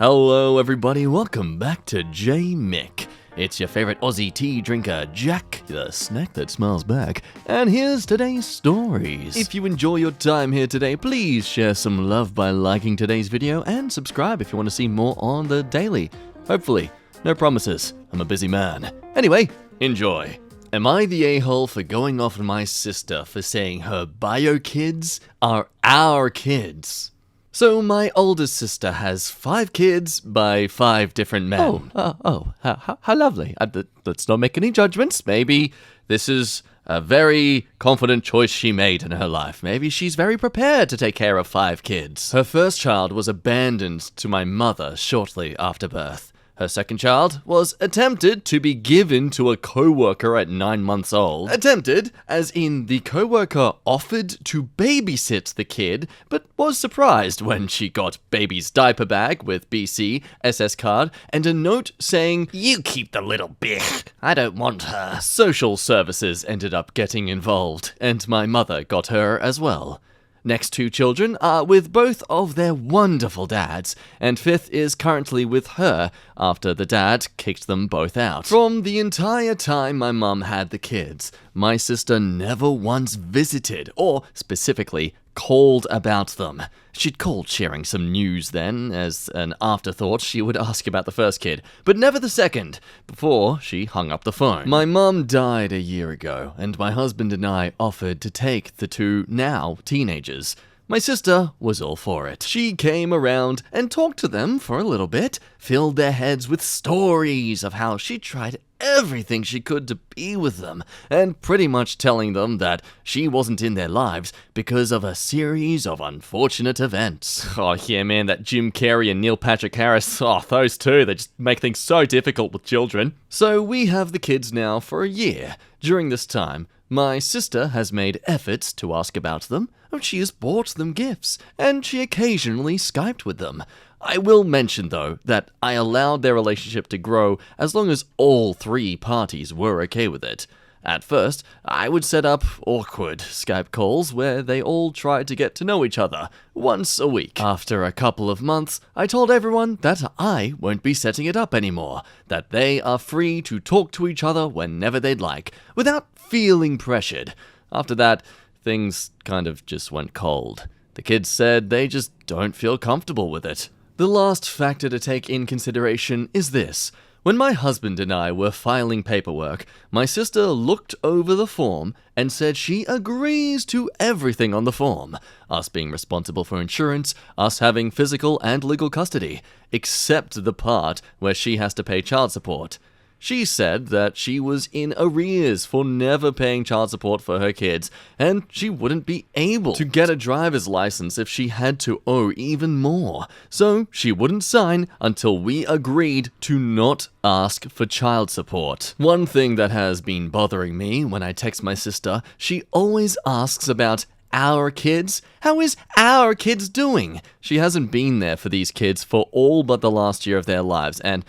Hello everybody, welcome back to J Mick. It's your favorite Aussie tea drinker, Jack, the snack that smiles back, and here's today's stories. If you enjoy your time here today, please share some love by liking today's video and subscribe if you want to see more on the daily. Hopefully. No promises, I'm a busy man. Anyway, enjoy. Am I the a-hole for going off on my sister for saying her bio kids are our kids? So my oldest sister has 5 kids by 5 different men. How lovely. Let's not make any judgments. Maybe this is a very confident choice she made in her life. Maybe she's very prepared to take care of 5 kids. Her first child was abandoned to my mother shortly after birth. Her second child was attempted to be given to a co-worker at 9 months old. Attempted, as in the co-worker offered to babysit the kid, but was surprised when she got baby's diaper bag with BC, SS card, and a note saying, "You keep the little bitch, I don't want her." Social services ended up getting involved, and my mother got her as well. Next 2 children are with both of their wonderful dads, and 5th is currently with her after the dad kicked them both out. From the entire time my mum had the kids, my sister never once visited, or specifically called about them. She'd called sharing some news then, as an afterthought she would ask about the first kid, but never the second, before she hung up the phone. My mum died a year ago, and my husband and I offered to take the 2 now teenagers. My sister was all for it. She came around and talked to them for a little bit, filled their heads with stories of how she tried everything she could to be with them, and pretty much telling them that she wasn't in their lives because of a series of unfortunate events. Oh yeah, man, that Jim Carrey and Neil Patrick Harris, those two, they just make things so difficult with children. So we have the kids now for a year. During this time, my sister has made efforts to ask about them. She has bought them gifts, and she occasionally Skyped with them. I will mention, though, that I allowed their relationship to grow as long as all 3 parties were okay with it. At first, I would set up awkward Skype calls where they all tried to get to know each other once a week. After a couple of months, I told everyone that I won't be setting it up anymore, that they are free to talk to each other whenever they'd like, without feeling pressured. After that, things kind of just went cold. The kids said they just don't feel comfortable with it. The last factor to take in consideration is this. When my husband and I were filing paperwork, my sister looked over the form and said she agrees to everything on the form. Us being responsible for insurance, us having physical and legal custody, except the part where she has to pay child support. She said that she was in arrears for never paying child support for her kids, and she wouldn't be able to get a driver's license if she had to owe even more. So she wouldn't sign until we agreed to not ask for child support. One thing that has been bothering me when I text my sister, she always asks about our kids. How is our kids doing? She hasn't been there for these kids for all but the last year of their lives and,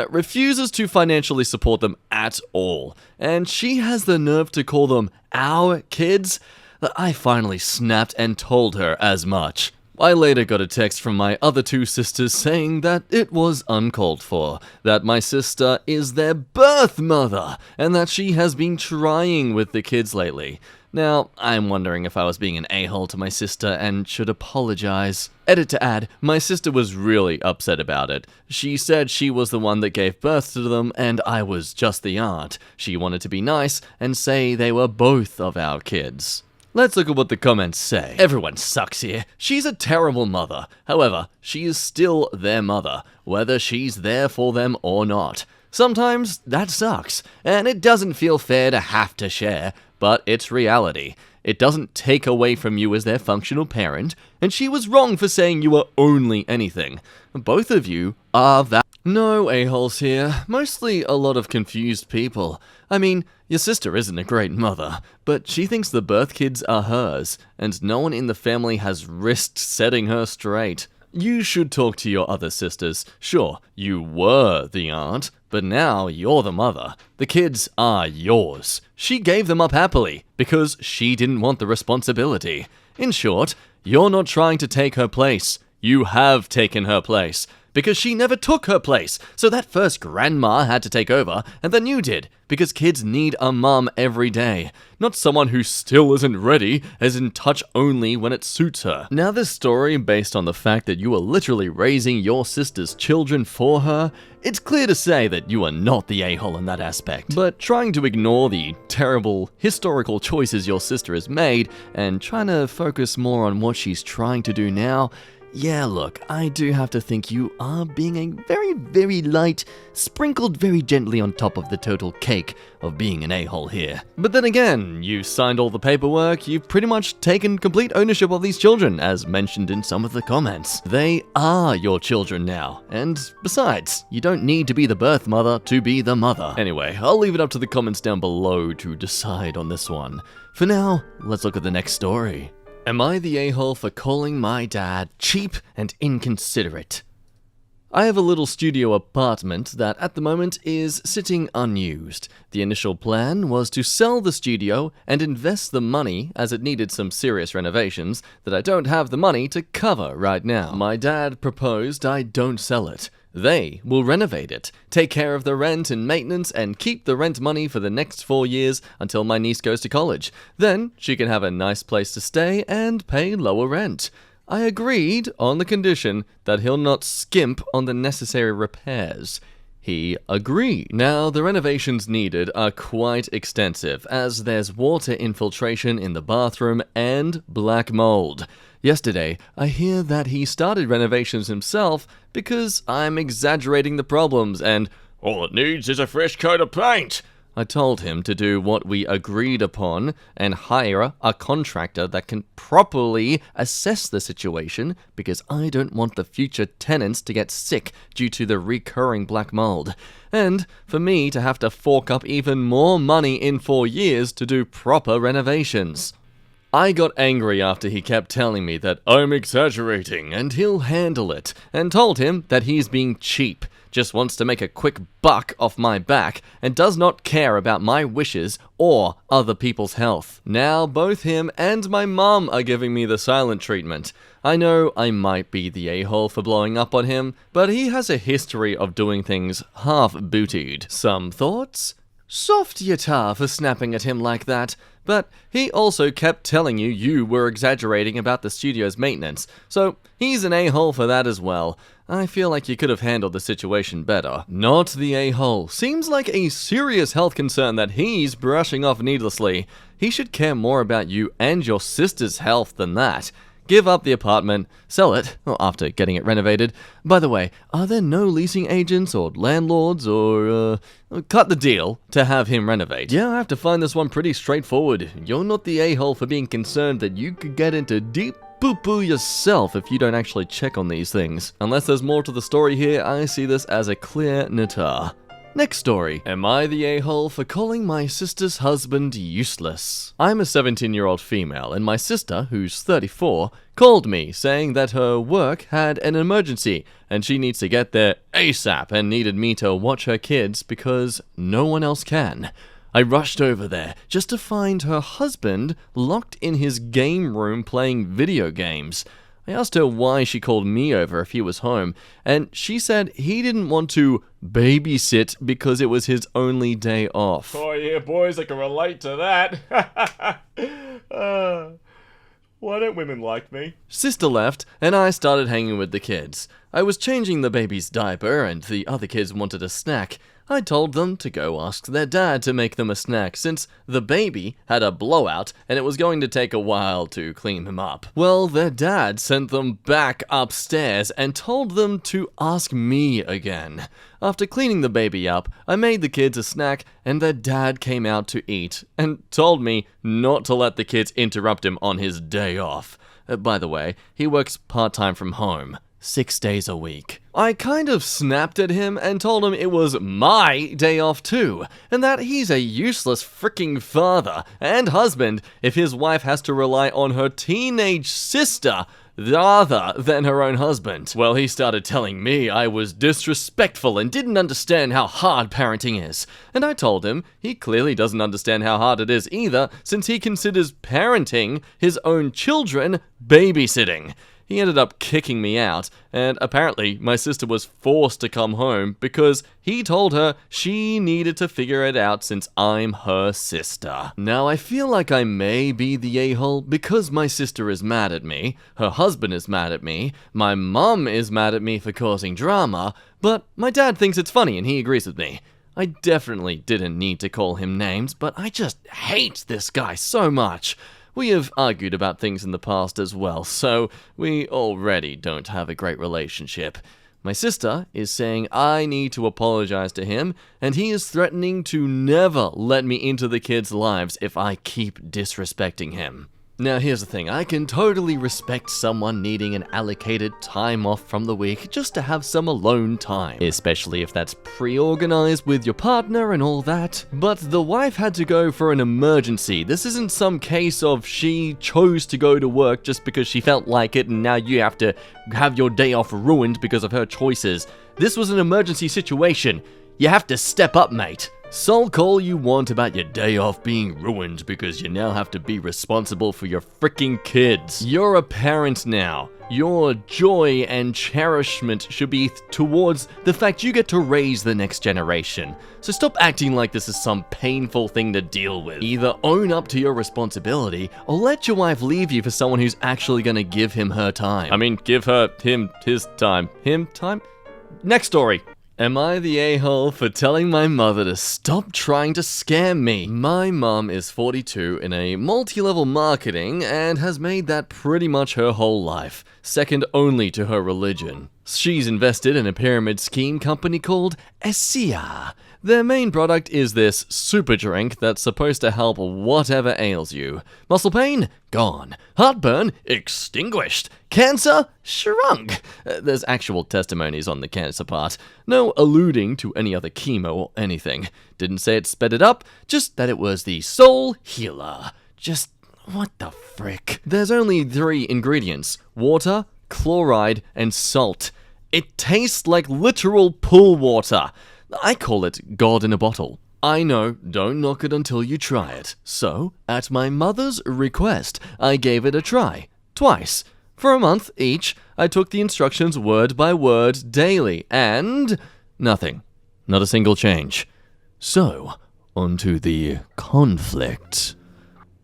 refuses to financially support them at all. And she has the nerve to call them our kids? I finally snapped and told her as much. I later got a text from my other 2 sisters saying that it was uncalled for, that my sister is their birth mother, and that she has been trying with the kids lately. Now, I'm wondering if I was being an a-hole to my sister and should apologize. Edit to add, my sister was really upset about it. She said she was the one that gave birth to them and I was just the aunt. She wanted to be nice and say they were both of our kids. Let's look at what the comments say. Everyone sucks here. She's a terrible mother. However, she is still their mother, whether she's there for them or not. Sometimes that sucks, and it doesn't feel fair to have to share, but it's reality. It doesn't take away from you as their functional parent, and she was wrong for saying you were only anything. Both of you are that. No a-holes here, mostly a lot of confused people. I mean, your sister isn't a great mother, but she thinks the birth kids are hers, and no one in the family has risked setting her straight. You should talk to your other sisters. Sure, you were the aunt, but now you're the mother. The kids are yours. She gave them up happily, because she didn't want the responsibility. In short, you're not trying to take her place. You have taken her place. because she never took her place. So that first grandma had to take over, and then you did, because kids need a mum every day. Not someone who still isn't ready, is in touch only when it suits her. Now this story, based on the fact that you are literally raising your sister's children for her, it's clear to say that you are not the a-hole in that aspect. But trying to ignore the terrible historical choices your sister has made and trying to focus more on what she's trying to do now, yeah, look, I do have to think you are being a very, very light, sprinkled very gently on top of the total cake of being an a-hole here. But then again, you signed all the paperwork, you've pretty much taken complete ownership of these children, as mentioned in some of the comments. They are your children now, and besides, you don't need to be the birth mother to be the mother. Anyway, I'll leave it up to the comments down below to decide on this one. For now, let's look at the next story. Am I the a-hole for calling my dad cheap and inconsiderate? I have a little studio apartment that at the moment is sitting unused. The initial plan was to sell the studio and invest the money, as it needed some serious renovations that I don't have the money to cover right now. My dad proposed I don't sell it. They will renovate it, take care of the rent and maintenance, and keep the rent money for the next 4 years until my niece goes to college. Then she can have a nice place to stay and pay lower rent. I agreed on the condition that he'll not skimp on the necessary repairs. He agreed. Now, the renovations needed are quite extensive, as there's water infiltration in the bathroom and black mold. Yesterday, I hear that he started renovations himself because I'm exaggerating the problems and all it needs is a fresh coat of paint. I told him to do what we agreed upon and hire a contractor that can properly assess the situation because I don't want the future tenants to get sick due to the recurring black mold, and for me to have to fork up even more money in 4 years to do proper renovations. I got angry after he kept telling me that I'm exaggerating and he'll handle it, and told him that he's being cheap, just wants to make a quick buck off my back, and does not care about my wishes or other people's health. Now both him and my mum are giving me the silent treatment. I know I might be the a-hole for blowing up on him, but he has a history of doing things half-bootied. Some thoughts? Soft yatar for snapping at him like that. But he also kept telling you were exaggerating about the studio's maintenance, so he's an a-hole for that as well. I feel like you could have handled the situation better. Not the a-hole. Seems like a serious health concern that he's brushing off needlessly. He should care more about you and your sister's health than that. Give up the apartment, sell it, after getting it renovated. By the way, are there no leasing agents or landlords or, cut the deal to have him renovate? Yeah, I have to find this one pretty straightforward. You're not the a-hole for being concerned that you could get into deep poo-poo yourself if you don't actually check on these things. Unless there's more to the story here, I see this as a clear natar. Next story. Am I the a-hole for calling my sister's husband useless? I'm a 17-year-old female, and my sister, who's 34, called me saying that her work had an emergency and she needs to get there ASAP and needed me to watch her kids because no one else can. I rushed over there just to find her husband locked in his game room playing video games. I asked her why she called me over if he was home, and she said he didn't want to babysit because it was his only day off. Oh yeah, boys, I can relate to that. Why don't women like me? Sister left, and I started hanging with the kids. I was changing the baby's diaper, and the other kids wanted a snack. I told them to go ask their dad to make them a snack since the baby had a blowout and it was going to take a while to clean him up. Well, their dad sent them back upstairs and told them to ask me again. After cleaning the baby up, I made the kids a snack and their dad came out to eat and told me not to let the kids interrupt him on his day off. By the way, he works part-time from home. 6 days a week. I kind of snapped at him and told him it was my day off too, and that he's a useless freaking father and husband if his wife has to rely on her teenage sister rather than her own husband. Well, he started telling me I was disrespectful and didn't understand how hard parenting is, and I told him he clearly doesn't understand how hard it is either since he considers parenting his own children babysitting. he ended up kicking me out, and apparently my sister was forced to come home because he told her she needed to figure it out since I'm her sister. Now, I feel like I may be the a-hole because my sister is mad at me, her husband is mad at me, my mom is mad at me for causing drama, but my dad thinks it's funny and he agrees with me. I definitely didn't need to call him names, but I just hate this guy so much. We have argued about things in the past as well, so we already don't have a great relationship. My sister is saying I need to apologize to him, and he is threatening to never let me into the kids' lives if I keep disrespecting him. Now, here's the thing. I can totally respect someone needing an allocated time off from the week just to have some alone time, especially if that's pre-organized with your partner and all that. But the wife had to go for an emergency. This isn't some case of she chose to go to work just because she felt like it and now you have to have your day off ruined because of her choices. This was an emergency situation. You have to step up, mate. Sulk all you want about your day off being ruined because you now have to be responsible for your freaking kids. You're a parent now. Your joy and cherishment should be towards the fact you get to raise the next generation. So stop acting like this is some painful thing to deal with. Either own up to your responsibility or let your wife leave you for someone who's actually gonna give him her time. I mean, give him his time. Him time? Next story. Am I the a-hole for telling my mother to stop trying to scam me? My mom is 42 in a multi-level marketing and has made that pretty much her whole life, second only to her religion. She's invested in a pyramid scheme company called AITA. Their main product is this super drink that's supposed to help whatever ails you. Muscle pain? Gone. Heartburn? Extinguished. Cancer? Shrunk. There's actual testimonies on the cancer part. No alluding to any other chemo or anything. Didn't say it sped it up, just that it was the soul healer. Just, what the frick? There's only 3 ingredients. Water, chloride, and salt. It tastes like literal pool water. I call it God in a bottle. I know, don't knock it until you try it. So, at my mother's request, I gave it a try. Twice. For a month each, I took the instructions word by word daily, and nothing. Not a single change. So, onto the conflict.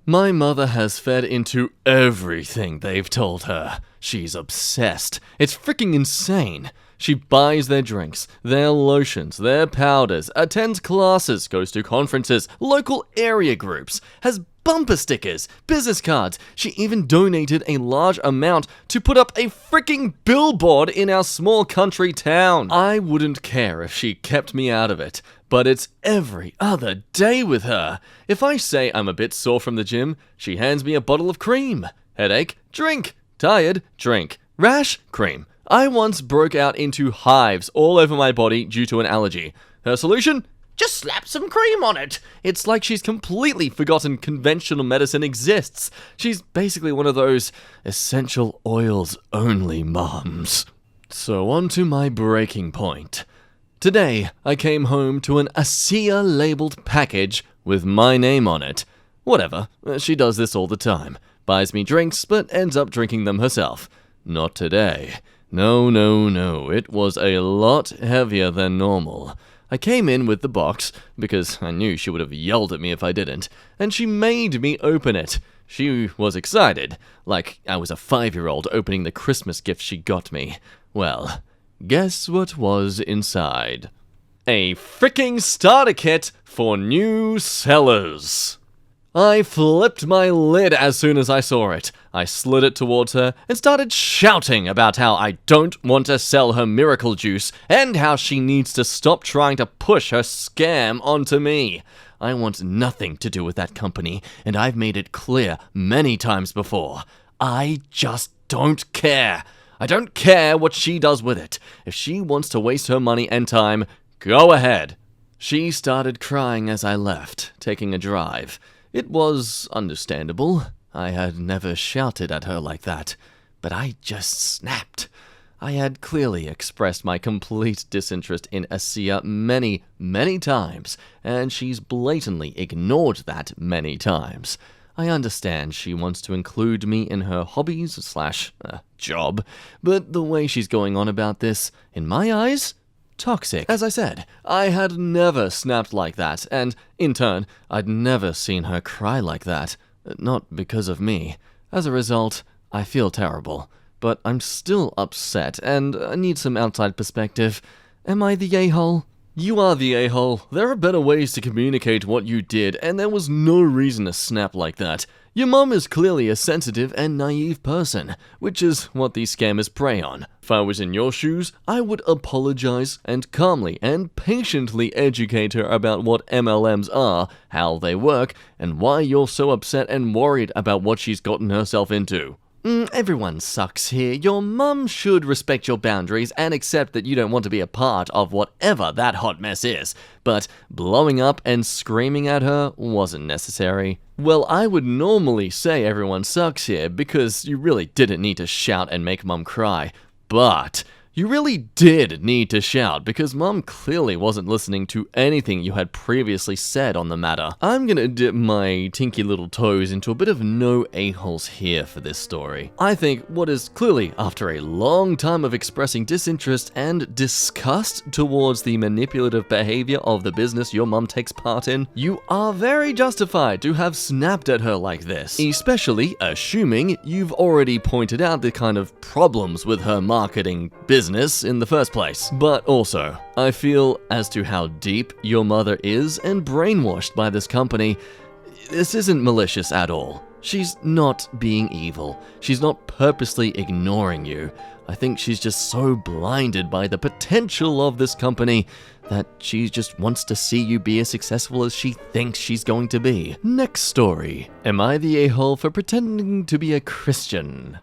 My mother has fed into everything they've told her. She's obsessed. It's freaking insane. She buys their drinks, their lotions, their powders, attends classes, goes to conferences, local area groups, has bumper stickers, business cards. She even donated a large amount to put up a freaking billboard in our small country town. I wouldn't care if she kept me out of it, but it's every other day with her. If I say I'm a bit sore from the gym, she hands me a bottle of cream. Headache? Drink. Tired? Drink. Rash? Cream. I once broke out into hives all over my body due to an allergy. Her solution? Just slap some cream on it. It's like she's completely forgotten conventional medicine exists. She's basically one of those essential oils only moms. So on to my breaking point. Today, I came home to an AITA labeled package with my name on it. Whatever, she does this all the time. Buys me drinks, but ends up drinking them herself. Not today. No, it was a lot heavier than normal. I came in with the box, because I knew she would have yelled at me if I didn't, and she made me open it. She was excited, like I was a 5-year-old opening the Christmas gift she got me. Well, guess what was inside? A freaking starter kit for new sellers. I flipped my lid as soon as I saw it. I slid it towards her and started shouting about how I don't want to sell her miracle juice and how she needs to stop trying to push her scam onto me. I want nothing to do with that company, and I've made it clear many times before. I just don't care. I don't care what she does with it. If she wants to waste her money and time, go ahead. She started crying as I left, taking a drive. It was understandable. I had never shouted at her like that, but I just snapped. I had clearly expressed my complete disinterest in AITA many times, and she's blatantly ignored that many times. I understand she wants to include me in her hobbies slash job, but the way she's going on about this, in my eyes, toxic. As I said, I had never snapped like that, and in turn, I'd never seen her cry like that. Not because of me. As a result, I feel terrible. But I'm still upset, and I need some outside perspective. Am I the a-hole? You are the a-hole. There are better ways to communicate what you did, and there was no reason to snap like that. Your mom is clearly a sensitive and naive person, which is what these scammers prey on. If I was in your shoes, I would apologize and calmly and patiently educate her about what MLMs are, how they work, and why you're so upset and worried about what she's gotten herself into. Everyone sucks here. Your mum should respect your boundaries and accept that you don't want to be a part of whatever that hot mess is. But blowing up and screaming at her wasn't necessary. Well, I would normally say everyone sucks here because you really didn't need to shout and make mum cry. But you really did need to shout because mum clearly wasn't listening to anything you had previously said on the matter. I'm gonna dip my tinky little toes into a bit of no a-holes here for this story. I think what is clearly, after a long time of expressing disinterest and disgust towards the manipulative behavior of the business your mum takes part in, you are very justified to have snapped at her like this, especially assuming you've already pointed out the kind of problems with her marketing business in the first place. But also, I feel as to how deep your mother is and brainwashed by this company, this isn't malicious at all. She's not being evil. She's not purposely ignoring you. I think she's just so blinded by the potential of this company that she just wants to see you be as successful as she thinks she's going to be. Next story. Am I the a-hole for pretending to be a Christian?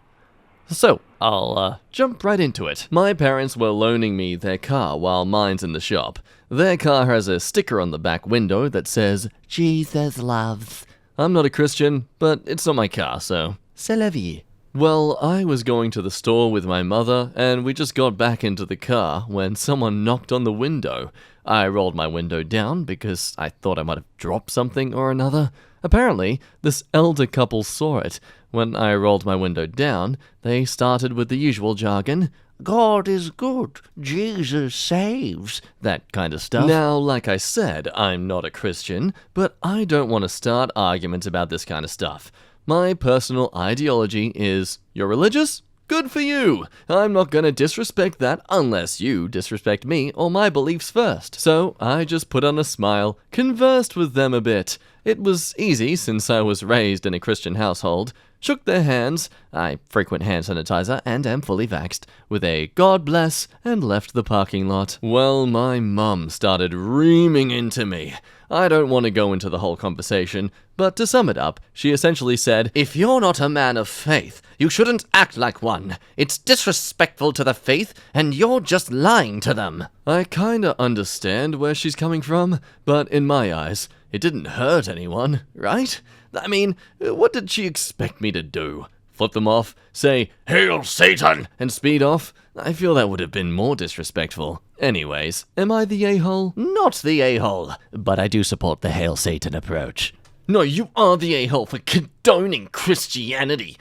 So, I'll jump right into it. My parents were loaning me their car while mine's in the shop. Their car has a sticker on the back window that says, "Jesus loves." I'm not a Christian, but it's not my car, so c'est la vie. Well, I was going to the store with my mother, and we just got back into the car when someone knocked on the window. I rolled my window down because I thought I might have dropped something or another. Apparently, this elder couple saw it. When I rolled my window down, they started with the usual jargon. God is good, Jesus saves, that kind of stuff. Now, like I said, I'm not a Christian, but I don't want to start arguments about this kind of stuff. My personal ideology is, you're religious? Good for you! I'm not gonna disrespect that unless you disrespect me or my beliefs first. So I just put on a smile, conversed with them a bit. It was easy since I was raised in a Christian household. Shook their hands, I frequent hand sanitizer and am fully vaxxed, with a God bless, and left the parking lot. Well, my mum started reaming into me. I don't want to go into the whole conversation, but to sum it up, she essentially said, "If you're not a man of faith, you shouldn't act like one. It's disrespectful to the faith, and you're just lying to them." I kinda understand where she's coming from, but in my eyes, it didn't hurt anyone, right? I mean, what did she expect me to do? Flip them off, say, "Hail Satan," and speed off? I feel that would have been more disrespectful. Anyways, am I the a-hole? Not the a-hole, but I do support the Hail Satan approach. No, you are the a-hole for condoning Christianity.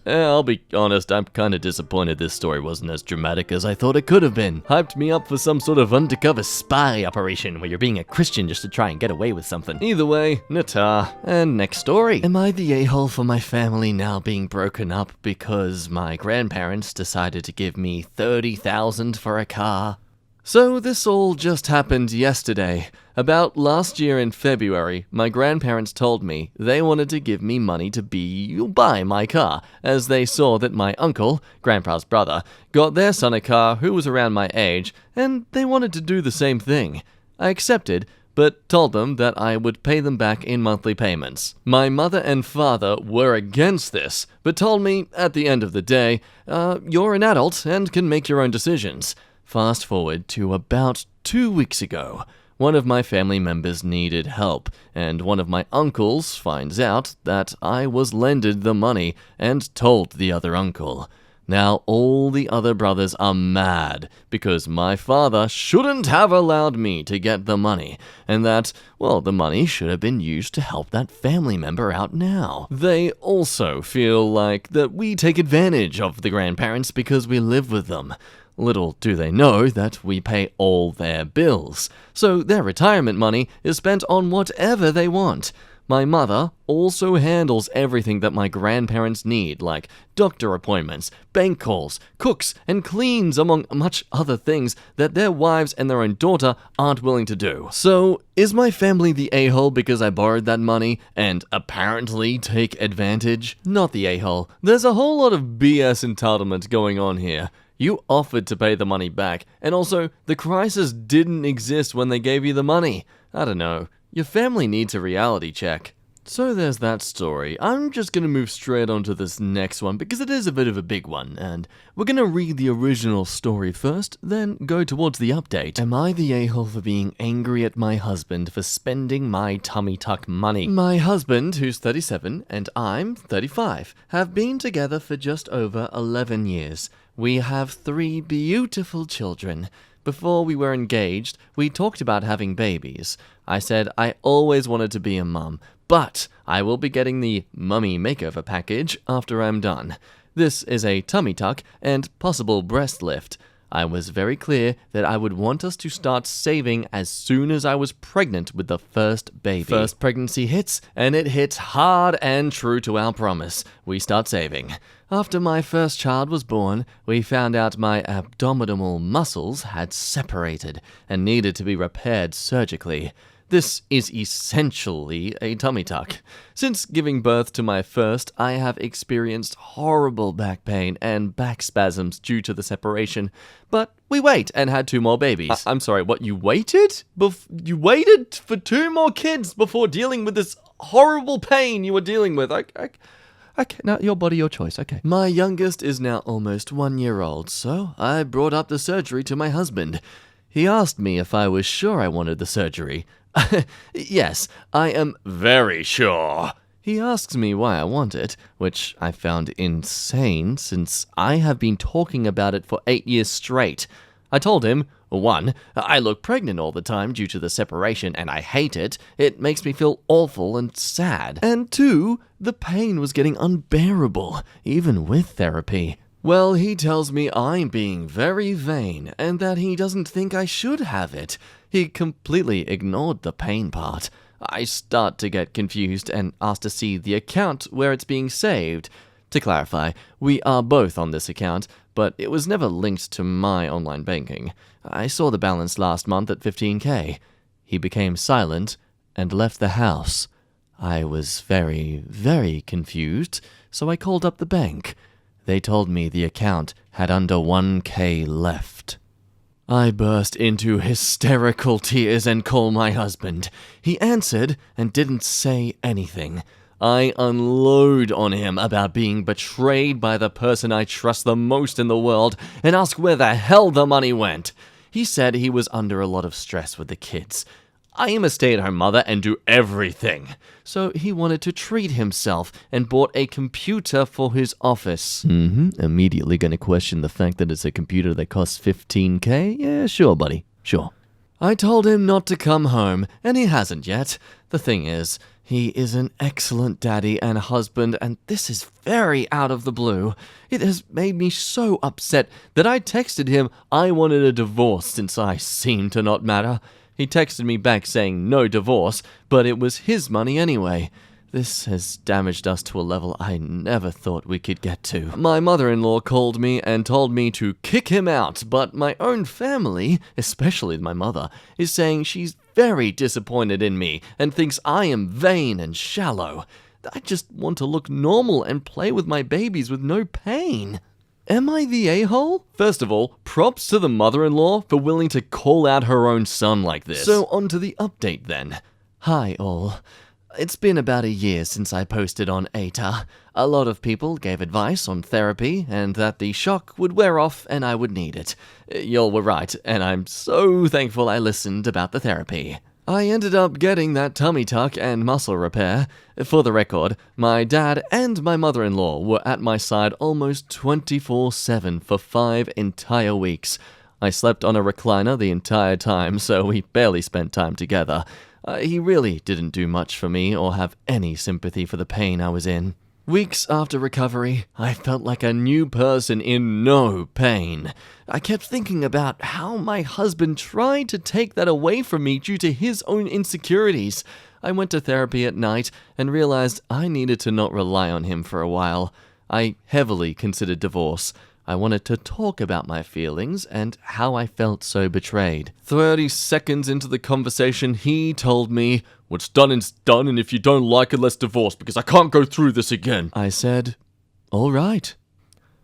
I'll be honest, I'm kinda disappointed this story wasn't as dramatic as I thought it could have been. Hyped me up for some sort of undercover spy operation where you're being a Christian just to try and get away with something. Either way, Nata. And next story. Am I the a-hole for my family now being broken up because my grandparents decided to give me $30,000 for a car? So this all just happened yesterday. About last year in February, my grandparents told me they wanted to give me money to buy my car, as they saw that my uncle, Grandpa's brother, got their son a car who was around my age, and they wanted to do the same thing. I accepted, but told them that I would pay them back in monthly payments. My mother and father were against this, but told me, at the end of the day, you're an adult and can make your own decisions. Fast forward to about 2 weeks ago. One of my family members needed help, and one of my uncles finds out that I was lended the money and told the other uncle. Now all the other brothers are mad because my father shouldn't have allowed me to get the money, and that, well, the money should have been used to help that family member out now. They also feel like that we take advantage of the grandparents because we live with them. Little do they know that we pay all their bills, so their retirement money is spent on whatever they want. My mother also handles everything that my grandparents need, like doctor appointments, bank calls, cooks, and cleans, among much other things that their wives and their own daughter aren't willing to do. So, is my family the a-hole because I borrowed that money and apparently take advantage? Not the a-hole. There's a whole lot of BS entitlement going on here. You offered to pay the money back, and also, the crisis didn't exist when they gave you the money. I don't know. Your family needs a reality check. So there's that story. I'm just gonna move straight on to this next one because it is a bit of a big one, and we're gonna read the original story first, then go towards the update. Am I the a-hole for being angry at my husband for spending my tummy tuck money? My husband, who's 37, and I'm 35, have been together for just over 11 years. We have 3 beautiful children. Before we were engaged, we talked about having babies. I said I always wanted to be a mum, but I will be getting the mummy makeover package after I'm done. This is a tummy tuck and possible breast lift. I was very clear that I would want us to start saving as soon as I was pregnant with the first baby. First pregnancy hits, and it hits hard and true to our promise. We start saving. After my first child was born, we found out my abdominal muscles had separated and needed to be repaired surgically. This is essentially a tummy tuck. Since giving birth to my first, I have experienced horrible back pain and back spasms due to the separation. But we wait and had 2 more babies. I'm sorry, what, you waited? You waited for 2 more kids before dealing with this horrible pain you were dealing with? Okay, now your body, your choice, okay. My youngest is now almost 1 year old, so I brought up the surgery to my husband. He asked me if I was sure I wanted the surgery. Yes, I am very sure. He asks me why I want it, which I found insane since I have been talking about it for 8 years straight. I told him, 1, I look pregnant all the time due to the separation and I hate it. It makes me feel awful and sad. And 2, the pain was getting unbearable, even with therapy. Well, he tells me I'm being very vain and that he doesn't think I should have it. He completely ignored the pain part. I start to get confused and ask to see the account where it's being saved. To clarify, we are both on this account, but it was never linked to my online banking. I saw the balance last month at 15K. He became silent and left the house. I was very, very confused, so I called up the bank. They told me the account had under 1K left. I burst into hysterical tears and called my husband. He answered and didn't say anything. I unload on him about being betrayed by the person I trust the most in the world and ask where the hell the money went. He said he was under a lot of stress with the kids. I am a stay-at-home mother and do everything. So he wanted to treat himself and bought a computer for his office. Immediately gonna question the fact that it's a computer that costs 15K? Yeah, sure, buddy. Sure. I told him not to come home, and he hasn't yet. The thing is, he is an excellent daddy and husband, and this is very out of the blue. It has made me so upset that I texted him I wanted a divorce since I seem to not matter. He texted me back saying no divorce, but it was his money anyway. This has damaged us to a level I never thought we could get to. My mother-in-law called me and told me to kick him out, but my own family, especially my mother, is saying she's very disappointed in me and thinks I am vain and shallow. I just want to look normal and play with my babies with no pain. Am I the a-hole? First of all, props to the mother-in-law for willing to call out her own son like this. So on to the update then. Hi all. It's been about a year since I posted on AITA. A lot of people gave advice on therapy and that the shock would wear off and I would need it. Y'all were right, and I'm so thankful I listened about the therapy. I ended up getting that tummy tuck and muscle repair. For the record, my dad and my mother-in-law were at my side almost 24/7 for 5 entire weeks. I slept on a recliner the entire time, so we barely spent time together. He really didn't do much for me or have any sympathy for the pain I was in. Weeks after recovery, I felt like a new person in no pain. I kept thinking about how my husband tried to take that away from me due to his own insecurities. I went to therapy at night and realized I needed to not rely on him for a while. I heavily considered divorce. I wanted to talk about my feelings and how I felt so betrayed. 30 seconds into the conversation, he told me, "What's done is done, and if you don't like it, let's divorce, because I can't go through this again." I said, "All right."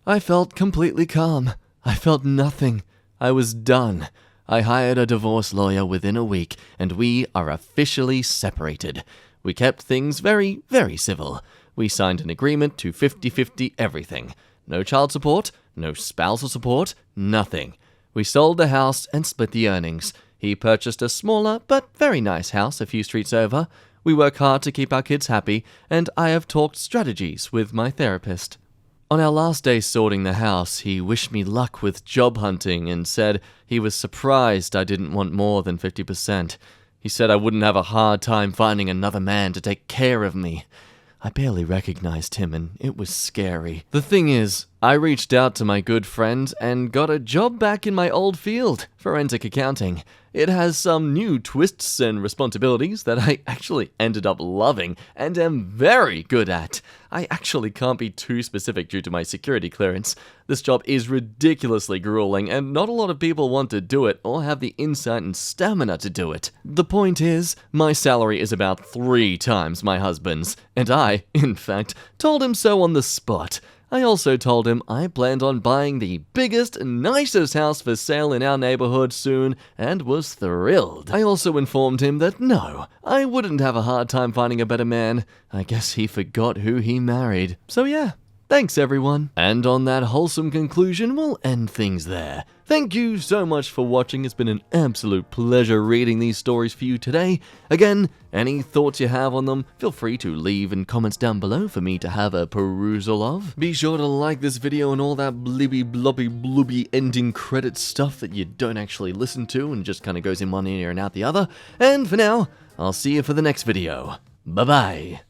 I felt completely calm. I felt nothing. I was done. I hired a divorce lawyer within a week, and we are officially separated. We kept things very, very civil. We signed an agreement to 50-50 everything. No child support, no spousal support, nothing. We sold the house and split the earnings. He purchased a smaller but very nice house a few streets over. We work hard to keep our kids happy, and I have talked strategies with my therapist. On our last day sorting the house, he wished me luck with job hunting and said he was surprised I didn't want more than 50%. He said I wouldn't have a hard time finding another man to take care of me. I barely recognized him, and it was scary. The thing is, I reached out to my good friend and got a job back in my old field, forensic accounting. It has some new twists and responsibilities that I actually ended up loving and am very good at. I actually can't be too specific due to my security clearance. This job is ridiculously grueling, and not a lot of people want to do it or have the insight and stamina to do it. The point is, my salary is about 3 times my husband's, and I, in fact, told him so on the spot. I also told him I planned on buying the biggest, nicest house for sale in our neighborhood soon, and was thrilled. I also informed him that no, I wouldn't have a hard time finding a better man. I guess he forgot who he married. So yeah, thanks everyone. And on that wholesome conclusion, we'll end things there. Thank you so much for watching. It's been an absolute pleasure reading these stories for you today. Again, any thoughts you have on them, feel free to leave in comments down below for me to have a perusal of. Be sure to like this video and all that blibby blobby blooby ending credit stuff that you don't actually listen to and just kind of goes in one ear and out the other. And for now, I'll see you for the next video. Bye-bye.